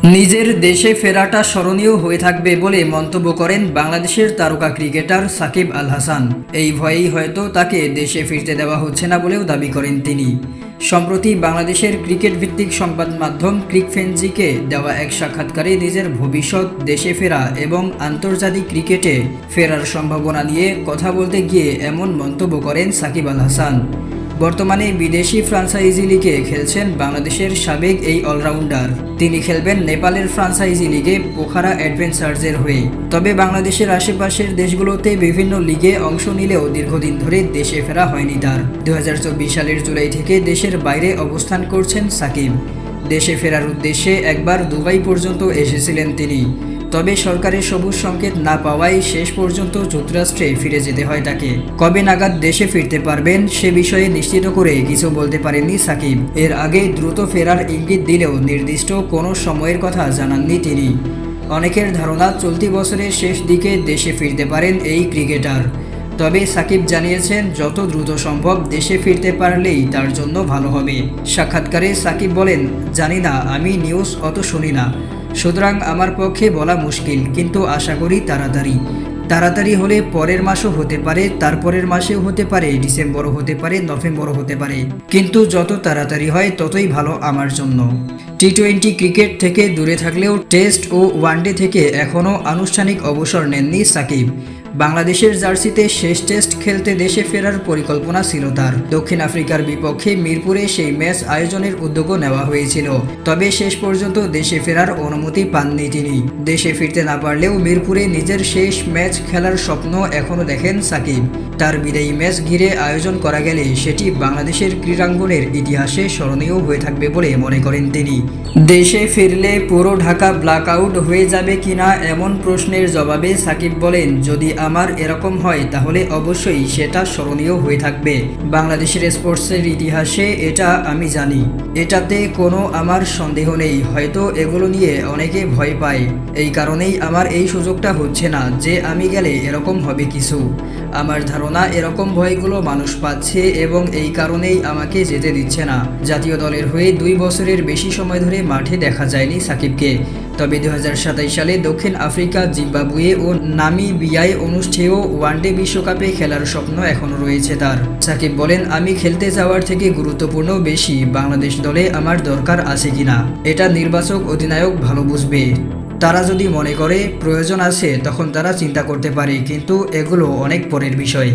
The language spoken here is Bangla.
নিজের দেশে ফেরাটা স্মরণীয় হয়ে থাকবে বলে মন্তব্য করেন বাংলাদেশের তারকা ক্রিকেটার সাকিব আল হাসান। এই ভয়েই হয়তো তাকে দেশে ফিরতে দেওয়া হচ্ছে না বলেও দাবি করেন তিনি। সম্প্রতি বাংলাদেশের ক্রিকেট ভিত্তিক সংবাদ মাধ্যম ক্রিকফেন্সিকে দেওয়া এক সাক্ষাৎকারে নিজের ভবিষ্যৎ, দেশে ফেরা এবং আন্তর্জাতিক ক্রিকেটে ফেরার সম্ভাবনা নিয়ে কথা বলতে গিয়ে এমন মন্তব্য করেন সাকিব আল হাসান। বর্তমানে বিদেশি ফ্রাঞ্চাইজি লিগে খেলছেন বাংলাদেশের সাবেক এই অলরাউন্ডার। তিনি খেলবেন নেপালের ফ্রাঞ্চাইজি লিগে পোখারা অ্যাডভেঞ্চার্সের হয়ে। তবে বাংলাদেশের আশেপাশের দেশগুলোতে বিভিন্ন লিগে অংশ নিলেও দীর্ঘদিন ধরে দেশে ফেরা হয়নি তার। 2024 সালের জুলাই থেকে দেশের বাইরে অবস্থান করছেন সাকিব। দেশে ফেরার উদ্দেশ্যে একবার দুবাই পর্যন্ত এসেছিলেন তিনি। তবে সরকারের সবুজ সংকেত না পাওয়ায় শেষ পর্যন্ত যুক্তরাষ্ট্রে ফিরে যেতে হয় তাকে। কবে নাগাদ দেশে ফিরতে পারবেন সে বিষয়ে নিশ্চিত করে কিছু বলতে পারেননি সাকিব। এর আগে দ্রুত ফেরার ইঙ্গিত দিলেও নির্দিষ্ট কোনো সময়ের কথা জানাননি তিনি। অনেকের ধারণা চলতি বছরের শেষ দিকে দেশে ফিরতে পারেন এই ক্রিকেটার। তবে সাকিব জানিয়েছেন যত দ্রুত সম্ভব দেশে ফিরতে পারলেই তার জন্য ভালো হবে। সাক্ষাৎকারে সাকিব বলেন, জানি না, আমি নিউজ অত শুনি না, সুতরাং আমার পক্ষে বলা মুশকিল, কিন্তু আশা করি তাড়াতাড়ি হলে পরের মাসও হতে পারে, তারপরের মাসেও হতে পারে, ডিসেম্বরও হতে পারে, নভেম্বরও হতে পারে, কিন্তু যত তাড়াতাড়ি হয় ততই ভালো আমার জন্য। টি-20 ক্রিকেট থেকে দূরে থাকলেও টেস্ট ও ওয়ানডে থেকে এখনও আনুষ্ঠানিক অবসর নেননি সাকিব। বাংলাদেশের জার্সিতে শেষ টেস্ট খেলতে দেশে ফেরার পরিকল্পনা ছিল তার। দক্ষিণ আফ্রিকার বিপক্ষে মিরপুরে সেই ম্যাচ আয়োজনের উদ্যোগও নেওয়া হয়েছিল। তবে শেষ পর্যন্ত দেশে ফেরার অনুমতি পাননি তিনি। দেশে ফিরতে না পারলেও মিরপুরে নিজের শেষ ম্যাচ খেলার স্বপ্ন এখনও দেখেন সাকিব। তার বিদায়ী ম্যাচ ঘিরে আয়োজন করা গেলে সেটি বাংলাদেশের ক্রীড়াঙ্গনের ইতিহাসে স্মরণীয় হয়ে থাকবে বলে মনে করেন তিনি। দেশে ফিরলে পুরো ঢাকা ব্ল্যাক আউট হয়ে যাবে কিনা এমন প্রশ্নের জবাবে সাকিব বলেন, যদি আমার এরকম হয় তাহলে অবশ্যই সেটা স্মরণীয় হয়ে থাকবে। বাংলাদেশের স্পোর্টসের ইতিহাসে এটা আমি জানি, এটাতে কোনো আমার সন্দেহ নেই। হয়তো এগুলো নিয়ে অনেকে ভয় পায়, এই কারণেই আমার এই সুযোগটা হচ্ছে না যে আমি গেলে এরকম হবে কিছু। আমার ধারণা এরকম ভয়গুলো মানুষ পাচ্ছে এবং এই কারণেই আমাকে যেতে দিচ্ছে না। জাতীয় দলের হয়ে 2 বছরের বেশি সময় ধরে মাঠে দেখা যায়নি সাকিবকে। তবে 2027 সালে দক্ষিণ আফ্রিকা, জিম্বাবুয়ে ও নামিবিয়ায় অনুষ্ঠেয় ওয়ানডে বিশ্বকাপে খেলার স্বপ্ন এখনও রয়েছে তার। সাকিব বলেন, আমি খেলতে যাওয়ার থেকে গুরুত্বপূর্ণ বেশি বাংলাদেশ দলে আমার দরকার আছে কিনা, এটা নির্বাচক অধিনায়ক ভালো বুঝবে। তারা যদি মনে করে প্রয়োজন আছে তখন তারা চিন্তা করতে পারে, কিন্তু এগুলো অনেক পরের বিষয়।